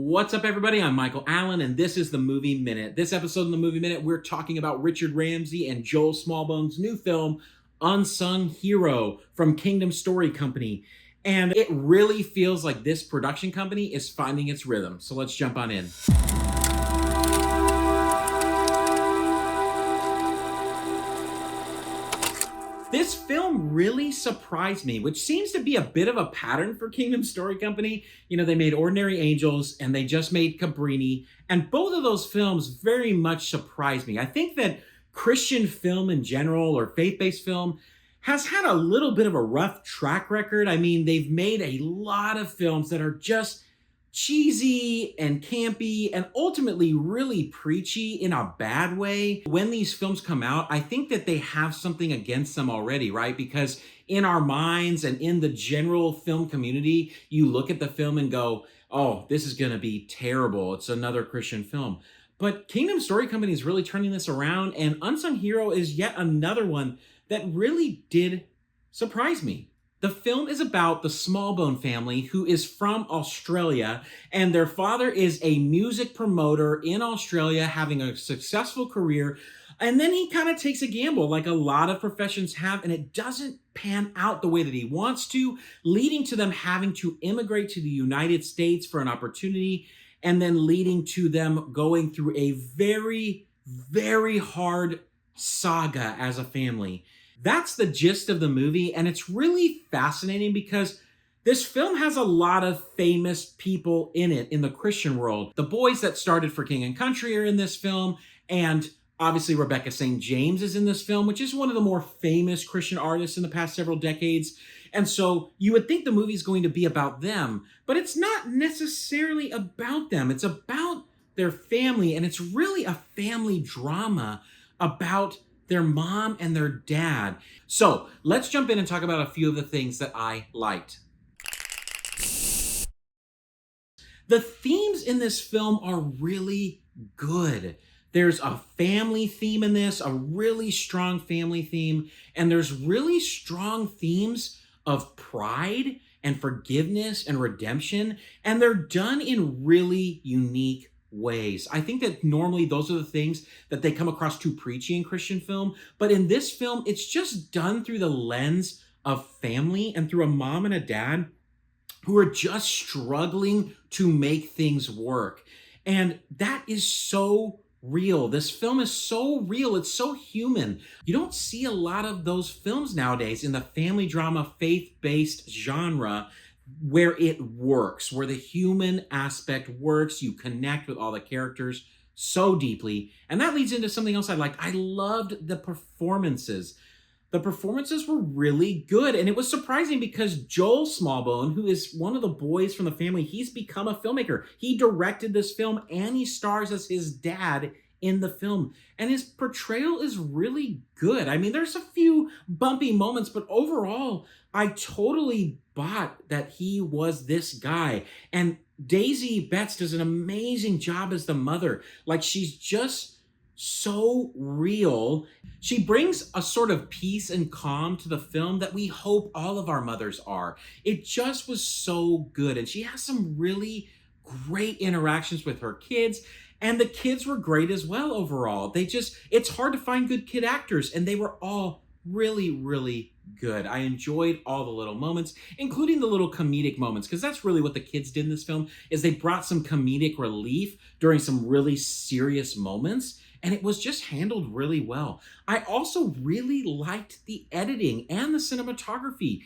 What's up, everybody? I'm Michael Allen, and this is the Movie Minute. This episode of the Movie Minute, we're talking about Richard Ramsey and Joel Smallbone's new film, Unsung Hero, from Kingdom Story Company. And it really feels like this production company is finding its rhythm. So let's jump on in. This film really surprised me, which seems to be a bit of a pattern for Kingdom Story Company. You know, they made Ordinary Angels and they just made Cabrini, and both of those films very much surprised me. I think that Christian film in general, or faith-based film, has had a little bit of a rough track record. I mean, they've made a lot of films that are just cheesy and campy and ultimately really preachy in a bad way. When these films come out, I think that they have something against them already, right? Because in our minds and in the general film community, you look at the film and go, oh, this is going to be terrible. It's another Christian film. But Kingdom Story Company is really turning this around, and Unsung Hero is yet another one that really did surprise me. The film is about the Smallbone family, who is from Australia, and their father is a music promoter in Australia, having a successful career. And then he kind of takes a gamble, like a lot of professions have, and it doesn't pan out the way that he wants to, leading to them having to immigrate to the United States for an opportunity, and then leading to them going through a very, very hard saga as a family. That's the gist of the movie, and it's really fascinating because this film has a lot of famous people in it in the Christian world. The boys that started for King and Country are in this film, and obviously Rebecca St. James is in this film, which is one of the more famous Christian artists in the past several decades. And so you would think the movie's going to be about them, but it's not necessarily about them. It's about their family, and it's really a family drama about their mom and their dad. So let's jump in and talk about a few of the things that I liked. The themes in this film are really good. There's a family theme in this, a really strong family theme, and there's really strong themes of pride and forgiveness and redemption, and they're done in really unique ways. I think that normally those are the things that they come across too preachy in Christian film, but in this film, it's just done through the lens of family and through a mom and a dad who are just struggling to make things work. And that is so real. This film is so real. It's so human. You don't see a lot of those films nowadays in the family drama, faith-based genre where it works, where the human aspect works. You connect with all the characters so deeply. And that leads into something else I liked. I loved the performances. The performances were really good. And it was surprising because Joel Smallbone, who is one of the boys from the family, he's become a filmmaker. He directed this film and he stars as his dad in the film. And his portrayal is really good. I mean, there's a few bumpy moments, but overall, I totally bought that he was this guy. And Daisy Betts does an amazing job as the mother. Like, she's just so real. She brings a sort of peace and calm to the film that we hope all of our mothers are. It just was so good. And she has some really great interactions with her kids. And the kids were great as well overall. It's hard to find good kid actors, and they were all really, really good. I enjoyed all the little moments, including the little comedic moments, because that's really what the kids did in this film, is they brought some comedic relief during some really serious moments, and it was just handled really well. I also really liked the editing and the cinematography.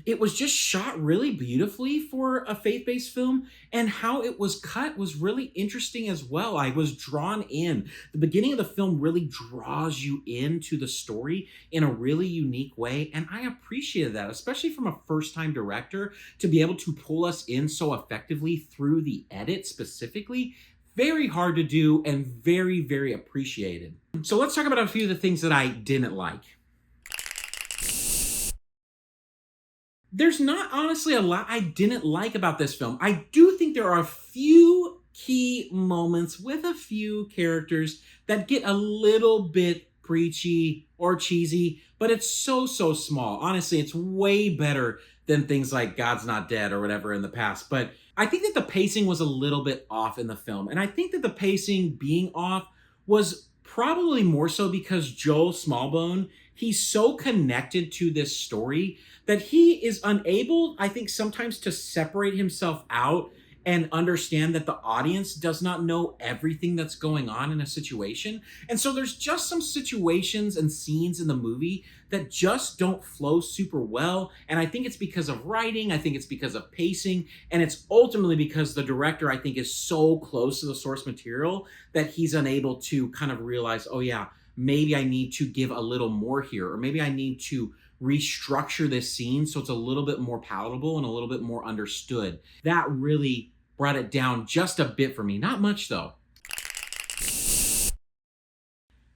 It was just shot really beautifully for a faith-based film, and how it was cut was really interesting as well. I was drawn in. The beginning of the film really draws you into the story in a really unique way, and I appreciated that, especially from a first-time director, to be able to pull us in so effectively through the edit specifically. Very hard to do and very, very appreciated. So let's talk about a few of the things that I didn't like. There's not honestly a lot I didn't like about this film. I do think there are a few key moments with a few characters that get a little bit preachy or cheesy, but it's so small. Honestly, it's way better than things like God's Not Dead or whatever in the past. But I think that the pacing was a little bit off in the film. And I think that the pacing being off was probably more so because Joel Smallbone, he's so connected to this story that he is unable, I think, sometimes to separate himself out and understand that the audience does not know everything that's going on in a situation. And so there's just some situations and scenes in the movie that just don't flow super well. And I think it's because of writing, I think it's because of pacing, and it's ultimately because the director, I think, is so close to the source material that he's unable to kind of realize, oh yeah, maybe I need to give a little more here, or maybe I need to restructure this scene so it's a little bit more palatable and a little bit more understood. That really brought it down just a bit for me. Not much though.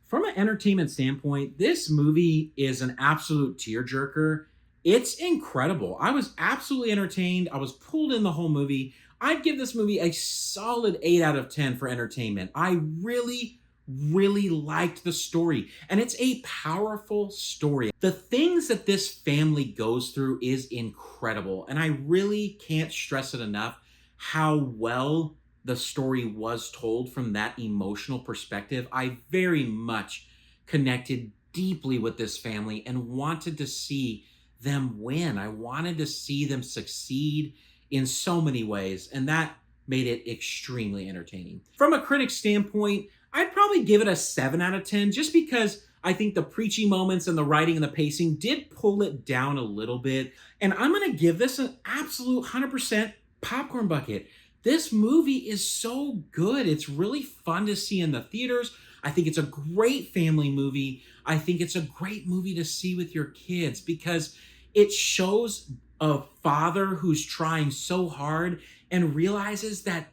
From an entertainment standpoint, this movie is an absolute tearjerker. It's incredible. I was absolutely entertained. I was pulled in the whole movie. I'd give this movie a solid 8 out of 10 for entertainment. I really liked the story, and it's a powerful story. The things that this family goes through is incredible, and I really can't stress it enough how well the story was told from that emotional perspective. I very much connected deeply with this family and wanted to see them win. I wanted to see them succeed in so many ways, and that made it extremely entertaining. From a critic standpoint, I'd probably give it a 7 out of 10 just because I think the preachy moments and the writing and the pacing did pull it down a little bit. And I'm going to give this an absolute 100% popcorn bucket. This movie is so good. It's really fun to see in the theaters. I think it's a great family movie. I think it's a great movie to see with your kids because it shows a father who's trying so hard and realizes that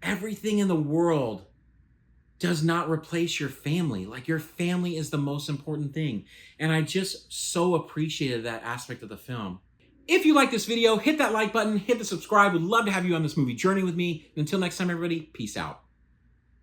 everything in the world does not replace your family. Like, your family is the most important thing. And I just so appreciated that aspect of the film. If you like this video, hit that like button, hit the subscribe. Would love to have you on this movie journey with me. And until next time, everybody, peace out.